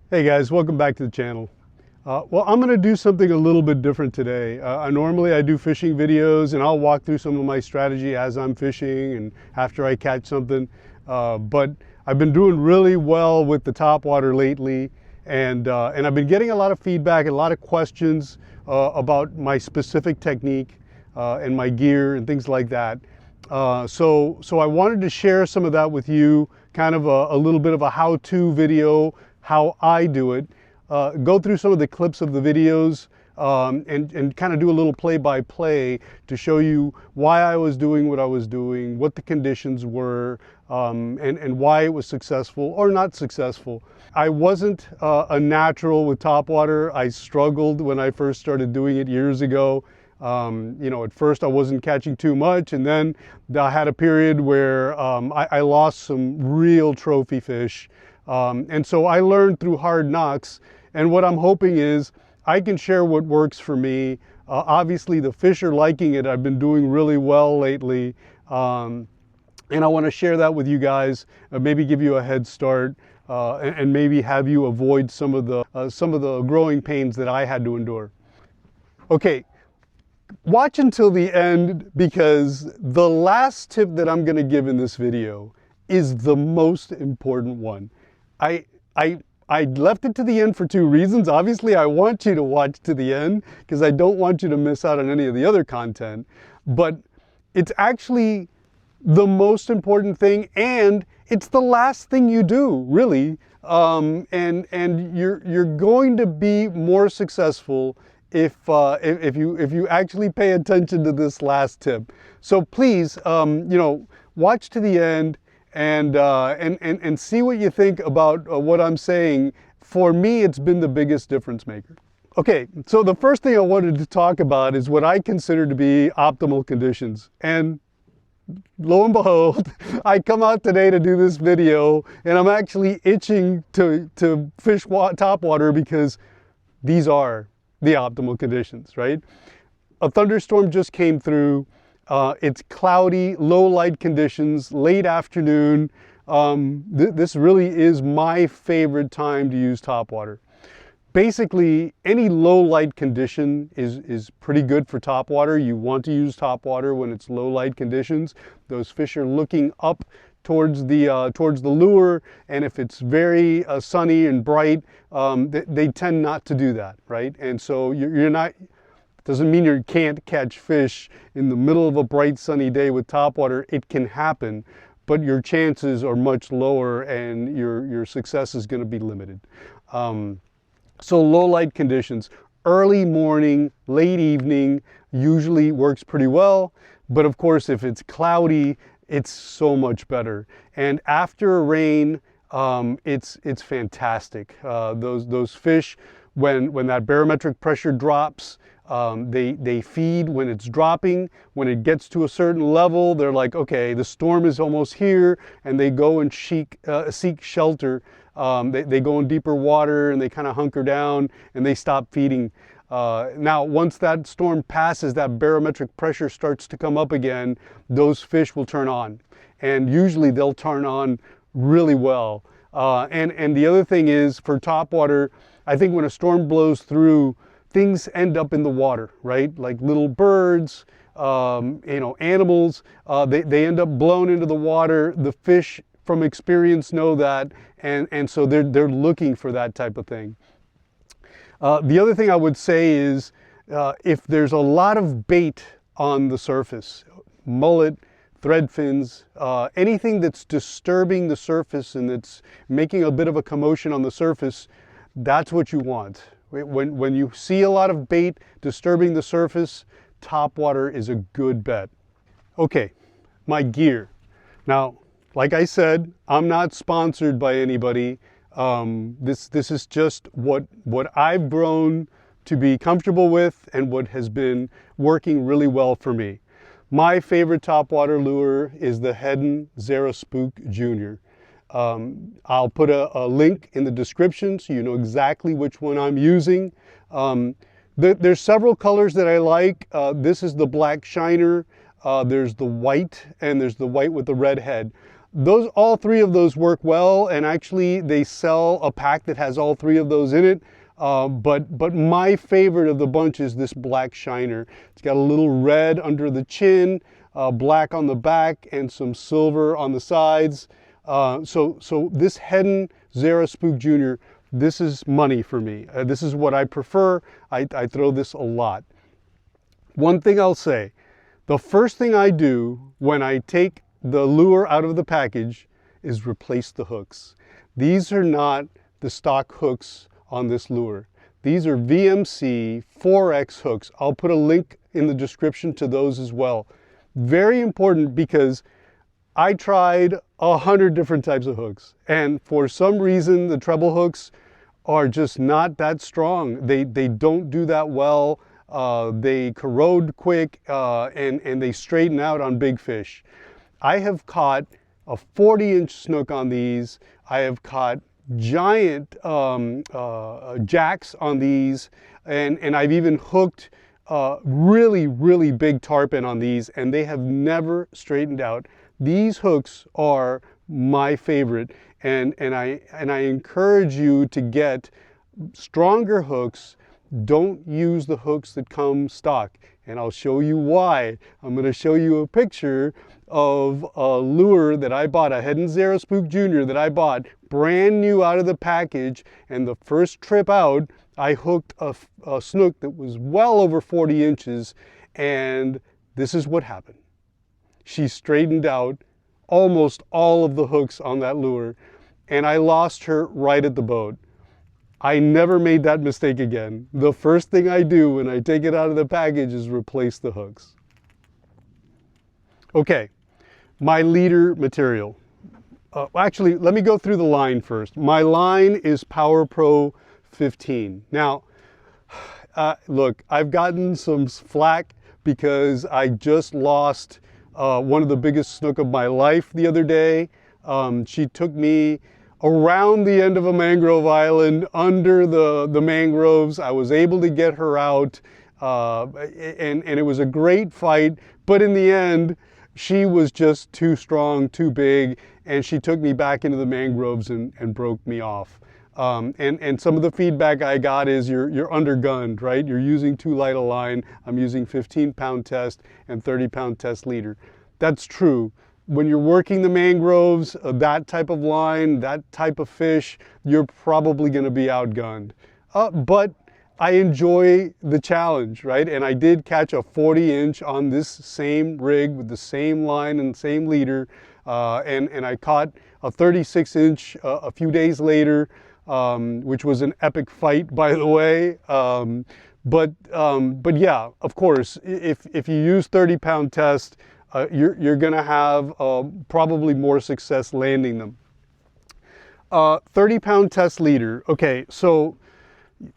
Hey guys, welcome back to the channel. Well, I'm going to do something a little bit different today. Normally I do fishing videos and I'll walk through some of my strategy as I'm fishing and after I catch something. But I've been doing really well with the topwater lately, and I've been getting a lot of feedback and a lot of questions about my specific technique and my gear and things like that. So I wanted to share some of that with you, kind of a little bit of a how-to video, how I do it, go through some of the clips of the videos, and kind of do a little play-by-play to show you why I was doing what I was doing, what the conditions were, and why it was successful or not successful. I wasn't a natural with topwater. I struggled when I first started doing it years ago. At first I wasn't catching too much, and then I had a period where I lost some real trophy fish. And so I learned through hard knocks, and what I'm hoping is I can share what works for me. Obviously the fish are liking it. I've been doing really well lately. And I want to share that with you guys, maybe give you a head start, and maybe have you avoid some of the growing pains that I had to endure. Okay, watch until the end, because the last tip that I'm going to give in this video is the most important one. I left it to the end for two reasons. Obviously, I want you to watch to the end because I don't want you to miss out on any of the other content, but it's actually the most important thing, and it's the last thing you do, really. And you're going to be more successful if you actually pay attention to this last tip. So please, watch to the end and see what you think about what I'm saying. For me, it's been the biggest difference maker. Okay, so the first thing I wanted to talk about is what I consider to be optimal conditions. And lo and behold, I come out today to do this video, and I'm actually itching to fish topwater because these are the optimal conditions, right? A thunderstorm just came through. It's cloudy, low light conditions, late afternoon. This really is my favorite time to use topwater. Basically, any low light condition is pretty good for topwater. You want to use topwater when it's low light conditions. Those fish are looking up towards the lure, and if it's very sunny and bright, they tend not to do that, right? And so you're not. Doesn't mean you can't catch fish in the middle of a bright sunny day with topwater. It can happen, but your chances are much lower and your success is going to be limited. So low light conditions, early morning, late evening usually works pretty well, but of course if it's cloudy, it's so much better. And after a rain, it's fantastic. Those fish, when that barometric pressure drops, they feed when it's dropping. When it gets to a certain level, they're like, okay, the storm is almost here, and they go and seek shelter. They go in deeper water and they kind of hunker down and they stop feeding. Now, once that storm passes, that barometric pressure starts to come up again, those fish will turn on. And usually they'll turn on really well. And the other thing is, for topwater, I think when a storm blows through, things end up in the water, right? Like little birds, animals, they end up blown into the water. The fish from experience know that, and so they're looking for that type of thing. The other thing I would say is, if there's a lot of bait on the surface, mullet, thread fins, anything that's disturbing the surface and that's making a bit of a commotion on the surface, that's what you want. When you see a lot of bait disturbing the surface, topwater is a good bet. Okay, my gear. Now, like I said, I'm not sponsored by anybody. This is just what I've grown to be comfortable with and what has been working really well for me. My favorite topwater lure is the Heddon Xeraspook Jr. I'll put a link in the description so you know exactly which one I'm using. There's several colors that I like. This is the black shiner. There's the white, and there's the white with the red head. those, all three of those work well, and actually they sell a pack that has all three of those in it. But my favorite of the bunch is this black shiner. It's got a little red under the chin, black on the back, and some silver on the sides. So this Heddon Zara Spook Jr., this is money for me. This is what I prefer. I throw this a lot. One thing I'll say, the first thing I do when I take the lure out of the package is replace the hooks. These are not the stock hooks on this lure. These are VMC 4X hooks. I'll put a link in the description to those as well. Very important, because I tried 100 different types of hooks, and for some reason the treble hooks are just not that strong. They don't do that well. They corrode quick, and they straighten out on big fish. I have caught a 40-inch snook on these. I have caught giant jacks on these, and I've even hooked really big tarpon on these, and they have never straightened out. These hooks are my favorite, and I encourage you to get stronger hooks. Don't use the hooks that come stock, and I'll show you why. I'm going to show you a picture of a lure that I bought, a Heddon Zara Spook Jr. that I bought brand new out of the package, and the first trip out I hooked a snook that was well over 40 inches, and this is what happened. She straightened out almost all of the hooks on that lure, and I lost her right at the boat. I never made that mistake again. The first thing I do when I take it out of the package is replace the hooks. Okay, my leader material. Actually, let me go through the line first. My line is Power Pro 15. Now, look, I've gotten some flack because I just lost one of the biggest snook of my life the other day. She took me around the end of a mangrove island, under the mangroves. I was able to get her out, and it was a great fight, but in the end, she was just too strong, too big, and she took me back into the mangroves and broke me off. And some of the feedback I got is you're undergunned, right? You're using too light a line. I'm using 15-pound test and 30-pound test leader. That's true. When you're working the mangroves, that type of line, that type of fish, you're probably going to be outgunned. But I enjoy the challenge, right? And I did catch a 40-inch on this same rig with the same line and same leader. And I caught a 36-inch a few days later, which was an epic fight, by the way. But yeah, of course, if you use 30-pound test, you're going to have probably more success landing them. 30-pound test leader. Okay, so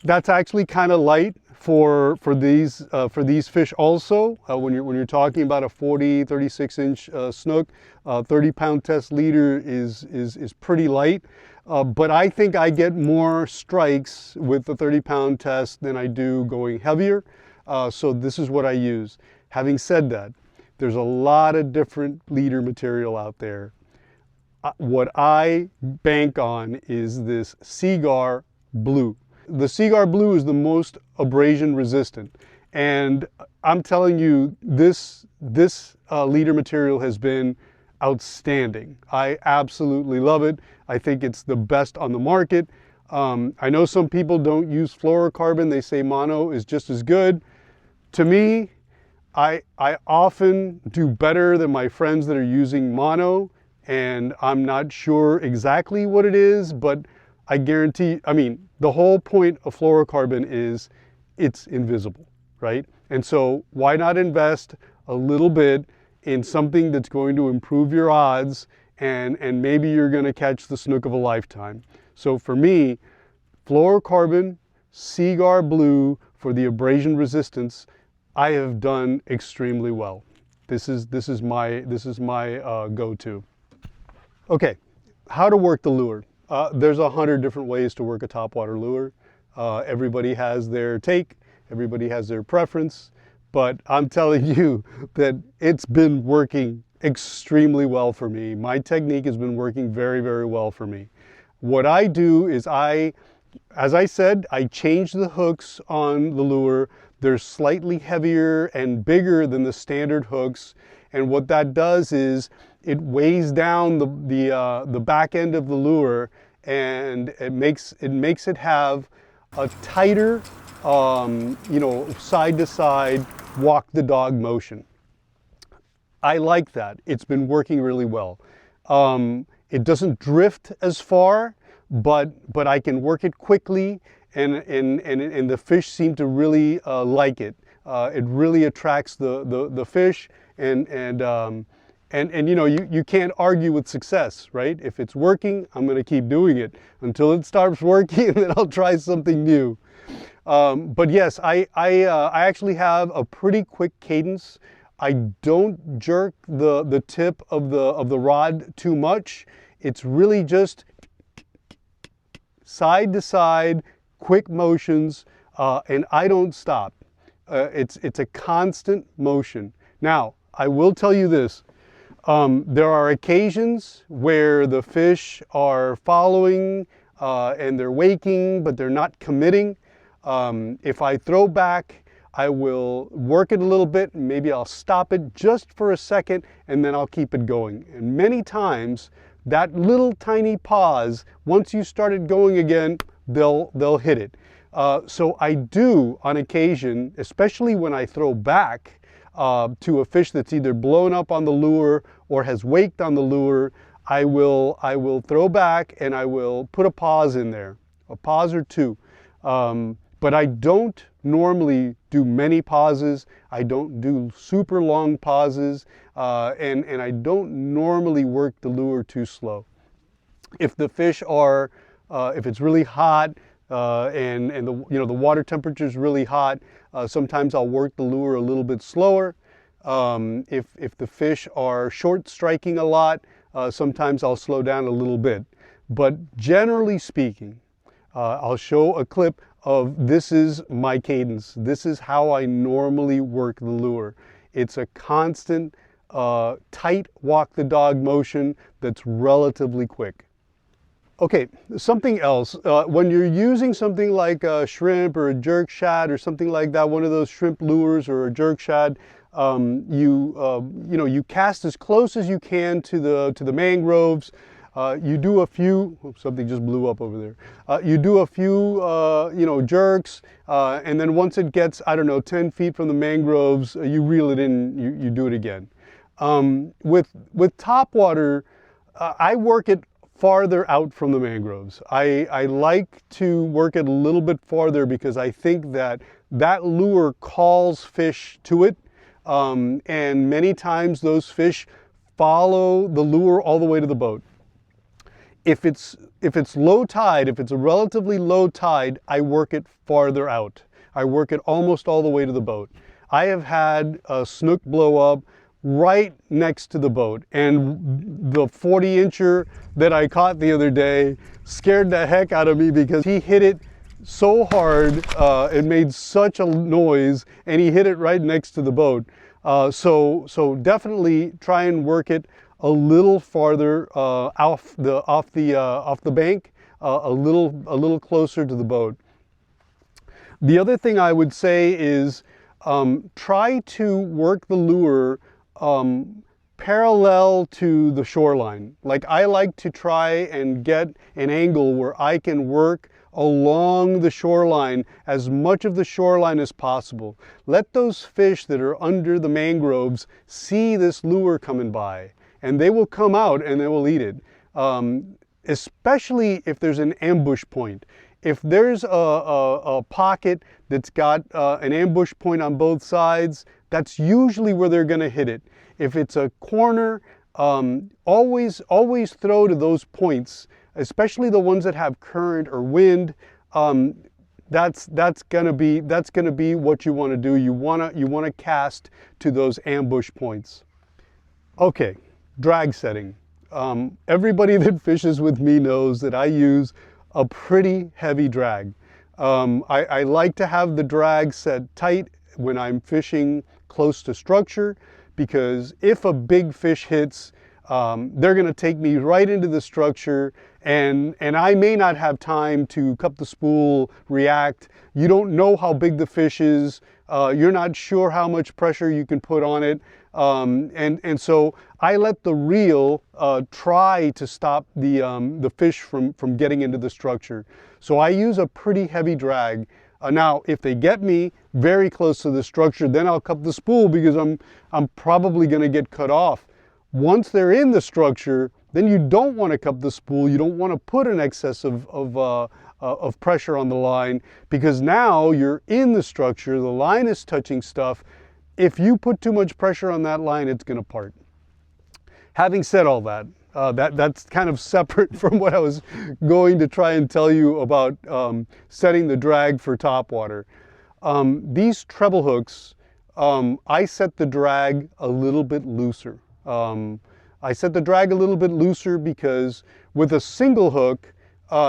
that's actually kind of light for these fish also. When you're talking about a 36-inch snook, 30-pound test leader is pretty light. But I think I get more strikes with the 30-pound test than I do going heavier. So this is what I use. Having said that, there's a lot of different leader material out there. What I bank on is this Seaguar Blue. The Seaguar Blue is the most abrasion resistant. And I'm telling you, this leader material has been outstanding. I absolutely love it. I think it's the best on the market. I know some people don't use fluorocarbon. They say mono is just as good. To me, I often do better than my friends that are using mono, and I'm not sure exactly what it is, but I guarantee, I mean, the whole point of fluorocarbon is it's invisible, right? And so why not invest a little bit in something that's going to improve your odds, and maybe you're going to catch the snook of a lifetime. So for me, fluorocarbon, Seaguar Blue for the abrasion resistance, I have done extremely well. This is my go-to. Okay, how to work the lure. There's 100 different ways to work a topwater lure. Everybody has their take, everybody has their preference, but I'm telling you that it's been working extremely well for me. My technique has been working very, very well for me. What I do is as I said, I change the hooks on the lure. They're slightly heavier and bigger than the standard hooks. And what that does is it weighs down the back end of the lure, and it makes it have a tighter, side to side walk the dog motion. I like that. It's been working really well. It doesn't drift as far, but I can work it quickly, and the fish seem to really like it. It really attracts the fish, and you can't argue with success, right? If it's working, I'm going to keep doing it until it stops working, and then I'll try something new. But yes, I actually have a pretty quick cadence. I don't jerk the tip of the rod too much. It's really just side to side, quick motions, and I don't stop. It's a constant motion. Now, I will tell you this. There are occasions where the fish are following and they're waking, but they're not committing. If I throw back, I will work it a little bit, and maybe I'll stop it just for a second, and then I'll keep it going. And many times, that little tiny pause, once you started going again, they'll hit it. So I do, on occasion, especially when I throw back to a fish that's either blown up on the lure or has waked on the lure, I will throw back and I will put a pause in there, a pause or two. But I don't normally do many pauses. I don't do super long pauses, and I don't normally work the lure too slow. If the fish are, if it's really hot and the water temperature is really hot, sometimes I'll work the lure a little bit slower. If the fish are short striking a lot, sometimes I'll slow down a little bit. But generally speaking, I'll show a clip of this is my cadence. This is how I normally work the lure. It's a constant, tight walk the dog motion that's relatively quick. Okay, something else. When you're using something like a shrimp or a jerk shad or something like that, one of those shrimp lures or a jerk shad, you cast as close as you can to the mangroves. You do a few, something just blew up over there. You do a few, jerks, and then once it gets, 10 feet from the mangroves, you reel it in, you do it again. With topwater, I work it farther out from the mangroves. I like to work it a little bit farther because I think that lure calls fish to it, and many times those fish follow the lure all the way to the boat. If it's low tide, if it's a relatively low tide, I work it farther out. I work it almost all the way to the boat. I have had a snook blow up right next to the boat, and the 40-incher that I caught the other day scared the heck out of me because he hit it so hard, it made such a noise, and he hit it right next to the boat. So definitely try and work it a little farther off the bank, a little closer to the boat. The other thing I would say is try to work the lure parallel to the shoreline. Like, I like to try and get an angle where I can work along the shoreline, as much of the shoreline as possible. Let those fish that are under the mangroves see this lure coming by, and they will come out and they will eat it. Especially if there's an ambush point. If there's a pocket that's got an ambush point on both sides, that's usually where they're going to hit it. If it's a corner, always throw to those points, especially the ones that have current or wind. That's gonna be what you want to do. You wanna cast to those ambush points. Okay, drag setting. Everybody that fishes with me knows that I use a pretty heavy drag. I like to have the drag set tight when I'm fishing close to structure, because if a big fish hits, they're going to take me right into the structure, and I may not have time to cup the spool, react. You don't know how big the fish is. You're not sure how much pressure you can put on it. And so I let the reel try to stop the fish from getting into the structure. So I use a pretty heavy drag. Now, if they get me very close to the structure, then I'll cup the spool because I'm probably going to get cut off. Once they're in the structure, then you don't want to cup the spool. You don't want to put an excess of pressure on the line, because now you're in the structure, the line is touching stuff. If you put too much pressure on that line, it's going to part. Having said all that, that's kind of separate from what I was going to try and tell you about setting the drag for topwater. These treble hooks, I set the drag a little bit looser. I set the drag a little bit looser because with a single hook,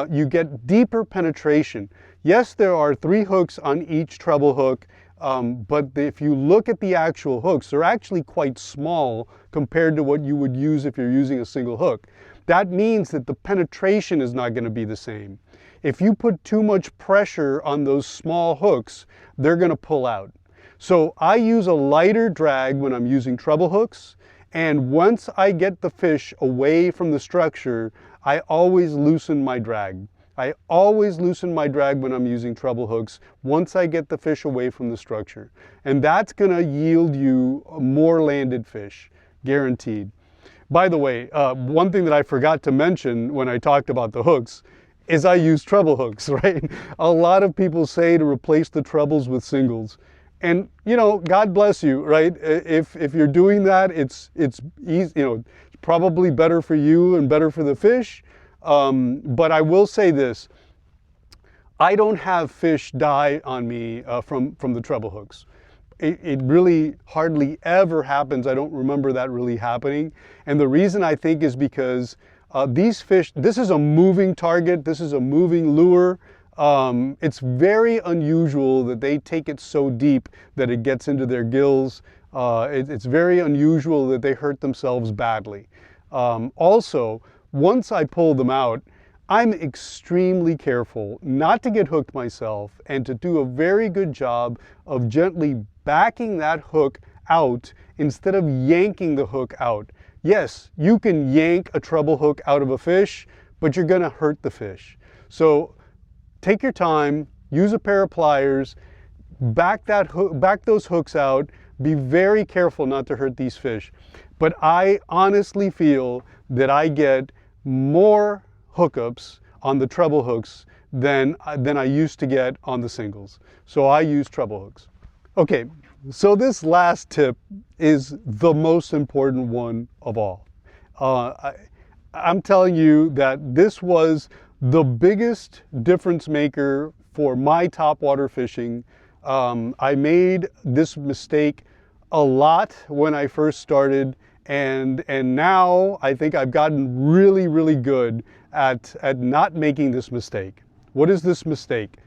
you get deeper penetration. Yes, there are 3 hooks on each treble hook, but if you look at the actual hooks, they're actually quite small compared to what you would use if you're using a single hook. That means that the penetration is not going to be the same. If you put too much pressure on those small hooks, they're going to pull out. So I use a lighter drag when I'm using treble hooks, and once I get the fish away from the structure, I always loosen my drag. I always loosen my drag when I'm using treble hooks once I get the fish away from the structure. And that's going to yield you more landed fish, guaranteed. By the way, one thing that I forgot to mention when I talked about the hooks is I use treble hooks, right? A lot of people say to replace the trebles with singles. And, you know, God bless you, right? If you're doing that, it's easy, you know, it's probably better for you and better for the fish. But I will say this, I don't have fish die on me from the treble hooks. It really hardly ever happens. I don't remember that really happening. And the reason I think is because these fish, this is a moving target, this is a moving lure. It's very unusual that they take it so deep that it gets into their gills. It's very unusual that they hurt themselves badly. Also, once I pull them out, I'm extremely careful not to get hooked myself and to do a very good job of gently backing that hook out instead of yanking the hook out. Yes, you can yank a treble hook out of a fish, but you're going to hurt the fish. So take your time, use a pair of pliers, back those hooks out, be very careful not to hurt these fish. But I honestly feel that I get more hookups on the treble hooks than I used to get on the singles. So I use treble hooks. Okay, so this last tip is the most important one of all. I'm telling you that this was the biggest difference maker for my topwater fishing. I made this mistake a lot when I first started, and now I think I've gotten really, really good at not making this mistake. What is this mistake?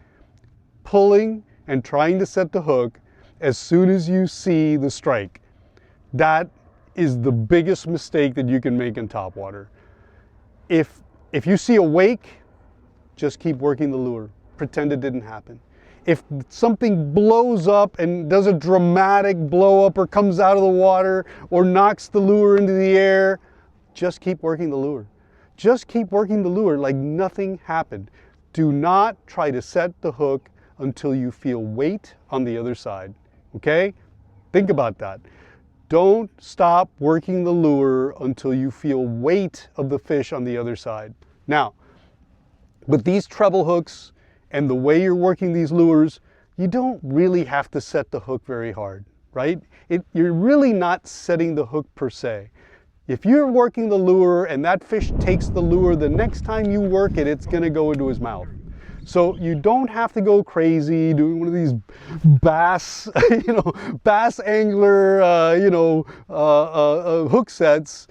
Pulling and trying to set the hook as soon as you see the strike. That is the biggest mistake that you can make in topwater. If you see a wake, just keep working the lure. Pretend it didn't happen. If something blows up and does a dramatic blow up or comes out of the water or knocks the lure into the air, just keep working the lure. Just keep working the lure like nothing happened. Do not try to set the hook until you feel weight on the other side. Okay? Think about that. Don't stop working the lure until you feel weight of the fish on the other side. Now, with these treble hooks and the way you're working these lures, you don't really have to set the hook very hard, right? You're really not setting the hook per se. If you're working the lure and that fish takes the lure, the next time you work it, it's gonna go into his mouth. So you don't have to go crazy doing one of these bass, bass angler, hook sets.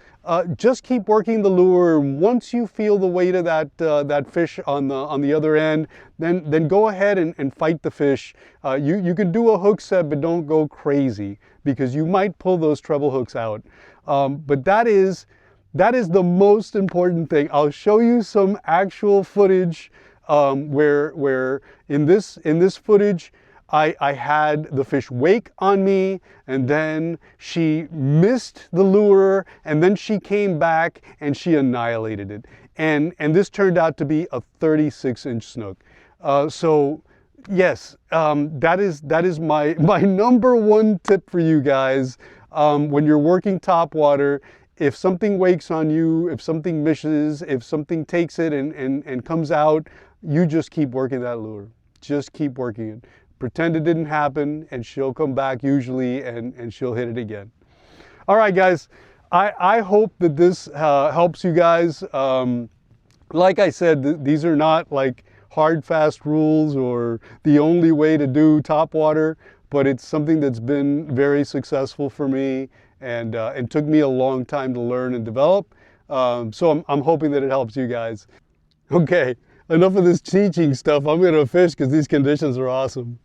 just keep working the lure. Once you feel the weight of that fish on the other end, then go ahead and fight the fish. You can do a hook set, but don't go crazy because you might pull those treble hooks out. But that is the most important thing. I'll show you some actual footage where in this footage, I had the fish wake on me, and then she missed the lure, and then she came back and she annihilated it. And this turned out to be a 36-inch snook. So yes, that is my number one tip for you guys. When you're working topwater, if something wakes on you, if something misses, if something takes it and comes out, you just keep working that lure. Just keep working it. Pretend it didn't happen, and she'll come back usually, and she'll hit it again. All right, guys, I hope that this helps you guys. Like I said, these are not like hard, fast rules or the only way to do topwater, but it's something that's been very successful for me, and it took me a long time to learn and develop. So I'm hoping that it helps you guys. Okay, enough of this teaching stuff. I'm gonna fish because these conditions are awesome.